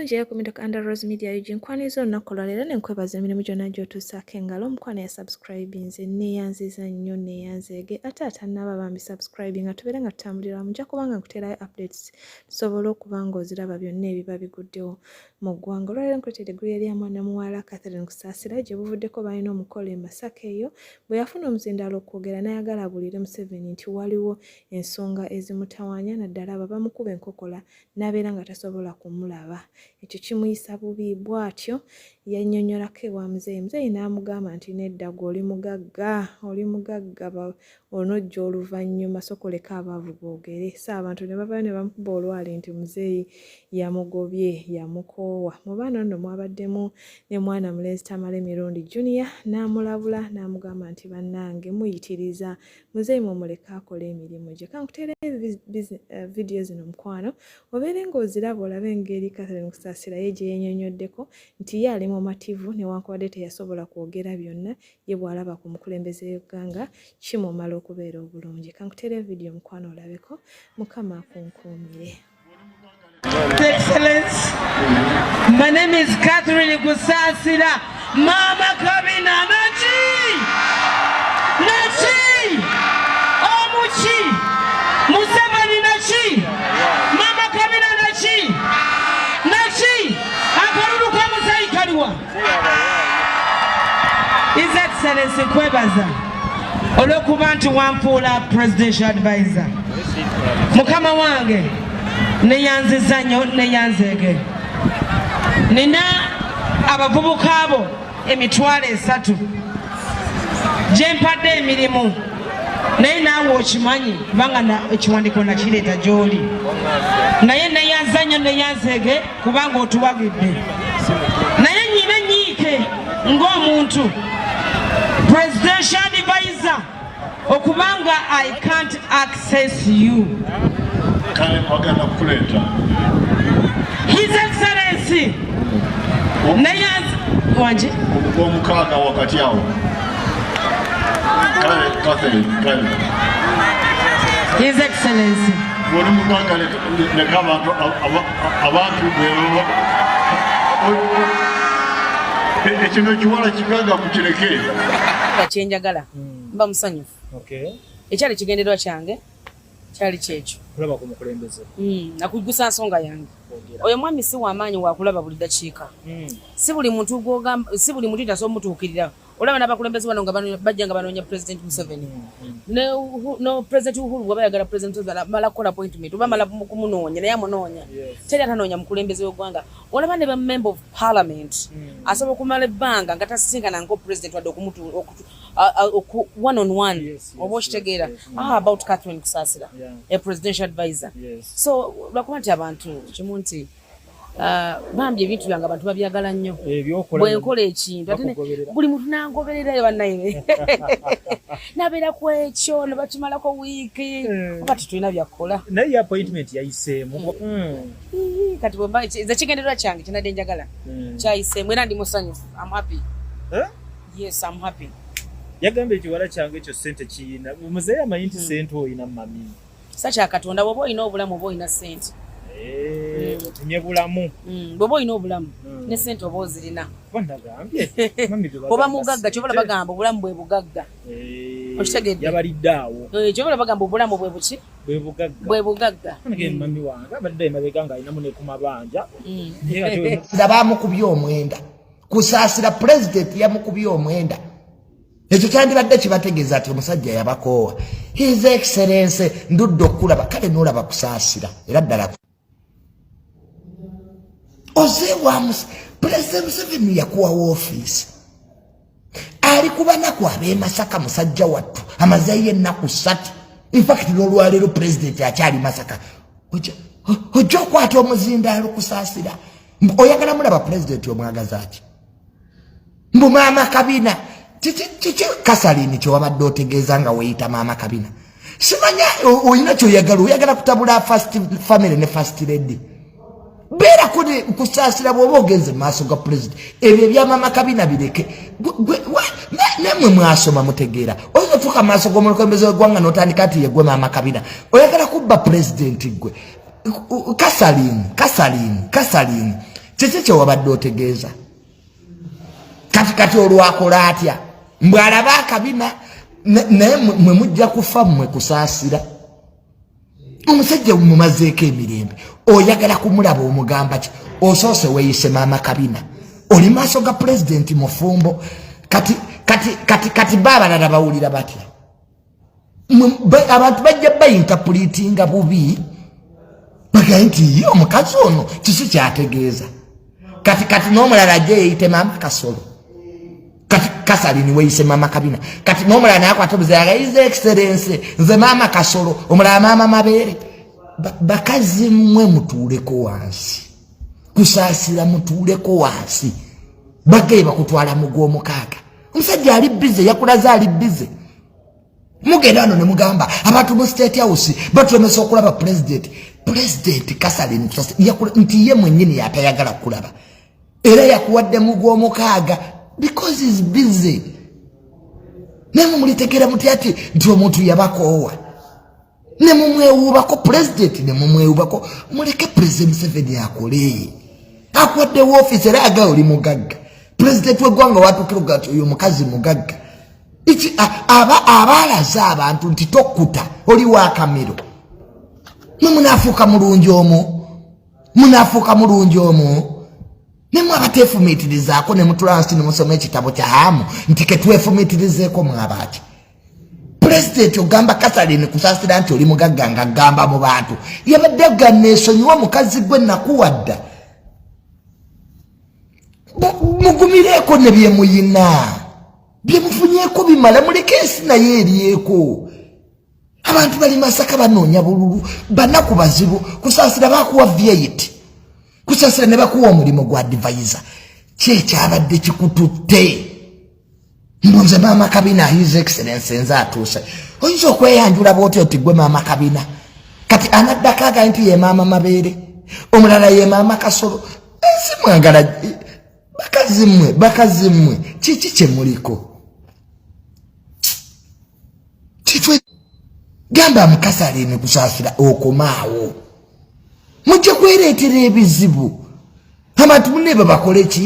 Nje kumitoka under Rose Media yujinkwanizo nakololera nenkwebaza emirimu gyonna gy'otuusaako engalo omukwana ya subscribinze neyanziza nnyo neyanzeege ate atannaba bambi subscribing nga tubeere nga tutambulira mujja kubanga nkuterayo updates tusobole okuba ng'oziraba byonna ebiba biguddewo mu ggwanga. Olwaleero nkuleetedde eggulu erya mwana muwala Catherine Kusasira gye buvuddeko balina omukolo e Masaka eyo bwe yafuna omuzindaalo okwogera n'ayagala abulire Museveni nti waliwo ensonga ezimutawaanya naddala abo bamukuba enkokola n'abeera nga tasobola kumulaba. Ekyo kimuyisa bubi bw'atyo yannyonnyolako ewa muzeeyi. Muzeeyi n'amugamba nti nedda gwe oli mugagga onojja oluvannyuma sokoleka abaavu boogere. So abantu ne bavaayo ne bamukuba olwali nti muzeeyi yamugobye yamukoowa. Mu baana nno mwabaddemu ne mwana mulenzi Tamale Mirundi Jnr n'amulabula n'amugamba nti bannange muyitiriza muzeeyi mumuleka akole emirimu gye. Kankuteerayo vidiyo zino mukwano obeere ng'oziraba olabe engeri Catherine Kusasira ye gye yennyonnyoddeko nti ye ali mumativu newankubadde teyasobola kwogera byonna ye bw'alaba ku mukulembeze w'eggwanga kimumala okubeera obulungi. Kankuteerayo vidiyo mukwano olabeko Mukama akunkuumire. Excellence, my name is Catherine Kusasira. Mama Kabina, Nachi, Omuchi, Museveni Nachi, Mama Kabina Nachi, Akaruru Kamusai Kariwa. His Excellency Kwebaza, Olokubantu Wampola Presidential Advisor. Mukama wange. Neyanziza nnyo neyanzeege. Nina abavubuka abo emitwalo 3 gye mpadde emirimu naye naawe okimanyi kubanga ekiwandiiko nakireeta gy'oli naye neyanza nnyo neyanzeege kubanga otuwagidde naye nnyina nyiike ng'omuntu presidential advisor okubanga I can't access you. His Excellency Nayaz wanje omukaaga wakati awo His Excellency wali mukaaga nekaba abantu ekino kiwala kikaga kukireke kyenjagala mba musanyufu ekyali kigendererwa kyange kyali kyekyo kulaba ku mukulembeze nakujjusa nsonga yange oyo mwami si w'amaanyi wakulaba buli dakiika si buli muntu gw'ogamba si buli muntu tasobola mutuukirira olaba n'abakulembeze bano nga bajja nga banoonya Pulezident Museveni no President Uhuru bw'aba yagala President mala kukola appointment oba mala kumunoonya naye amunoonya teri atanoonya mukulembeze w'eggwanga olaba ne ba member of parliament asobola okumala ebbanga nga tasisinkana nko President wadde one on one oba okitegeera about Catherine Kusasira a presidential advisor so lwakuba nti abantu kimu nti bambi ebintu byange abantu babyagala nnyo bwenkola ekintu ate buli muntu nangoberera bannaye nabeera ku ekyo ne bakimalako wiiki kuba tetulina byakukola naye appointment yayiseemu kati bwemba nze kigendererwa kyange kinadde njagala kyayiseemu era ndi musanyufu I'm happy yes I'm happy yagamba ekiwala kyange ekyo ssente kiyina muzeeyi amanyi nti ssente oyina mami sa kya Katonda bw'oba olina obulamu oba olina ssente nye bulamu bw'oba olina obulamu ne ssente oba ozirina oba mugagga kyobola bagamba obulamu bwe bugagga okitegedde yabalidde awo kyobola bagamba obulamu bwe buki bwe bugagga mami wange abadde emabega ng'alinamu ne ku mabanja bamukubye omwenda Kusasira President yamukubye omwenda ekyo kyandibadde kibategeeza ati omusajja yabakoowa. His Excellency ndudde okulaba kale n'olaba Kusasira era ddala ozeewa President Museveni yakuwa woofiisi ali ku banaku ab'e Masaka musajja wattu amazeeyo ennaku 3 in fact n'olwaleero President akyali Masaka ojja okwata omuzindaalo Kusasira oyagala mulaba President omwagaza ki mbu Mama Kabina Chichi Kasalini kyo wabadde otegeeza nga weyita Mama Kabina simanya oyina kyoyagala kutabula first family ne first lady beera kuli Kusasira bw'oba ogenze maaso ga President ebyo ebya Mama Kabina bireke nemwe mwasoma mutegeera oyinza otuuka maaso g'omukulembeze w'eggwanga n'otandika ati yegwe Mama Kabina oyagala kubba President gwe Kasalini kiki wabadde otegeeza kati olwakola atya mbwalaba akabina naye mwe mujja kufa mmwe Kusasira omusajja mumazeeko emirembe oyagala kumulaba omugamba ki osoose weeyise Mama Kabina oli maaso ga Pulezidenti mufumbo kati baabalala bawulira batya abantu bajja bayintapulitinga bubi bagaye nti omukazi ono kiki kyategeeza kati n'omulala ajja yeeyite Mama Kasolo kati Kasalini weeyise Mama Kabina kati n'omulala nayakwata obuzayaga His Excellency nze Mama Kasolo omulala Mama Mabeere bakazi mmwe mutuuleko wansi Kusasira mutuuleko wansi bagaye bakutwala mu gw'omukaaga omusajja ali bize yakulaza ali bize mugenda wano ne mugamba abantu mu State House batumesa okulaba Pulezidenti Catherine Kusasira nti ye mwennyini yatayagala kulaba era yakuwadde mu gw'omukaaga because he's busy nemu mulitegera muti ati nti omuntu yabakoowa nemu mwewubako Pulezidenti nemu mwewubako muleke Pulezidenti Museveni akole akuwadde office era aga oli mugagga Pulezidenti w'eggwanga watukira ati oyo mukazi mugagga iki abalaza abantu nti tokkuta oli wakamiro munafuuka mulungi omwo nemu abateefumiitirizaako ne mutulansi ne musoma ekitabo kya hamu nti ketwefumiitirizeeko mwabaki Pulezidenti ogamba Catherine Kusasira nti oli mugagga nga gamba mu bantu yabadde aganneesonyiwa mukazi gwe nakuwadda mugumireeko ne byemuyina byemufunyeeko bimala muleke ensi naye eryeko abantu bali Masaka banoonya bululu banaku bazibu Kusasira bakuwa vyeit Kusasira ne bakuwa omulimu gwa advisor kyekyabadde kikututte mbunze Mama Kabina His Excellency nze atuuse oyinza okweyanjula bwoti oti gwe Mama Kabina kati anaddako aga nti ye Mama Mabeere omulala ye Mama Kasolo ensi mwagala bakazi mmwe kiki kye muliko kitwe gamba Catherine Kusasira okomaawo mujja kwereetera ebizibu abantu munne bakole ki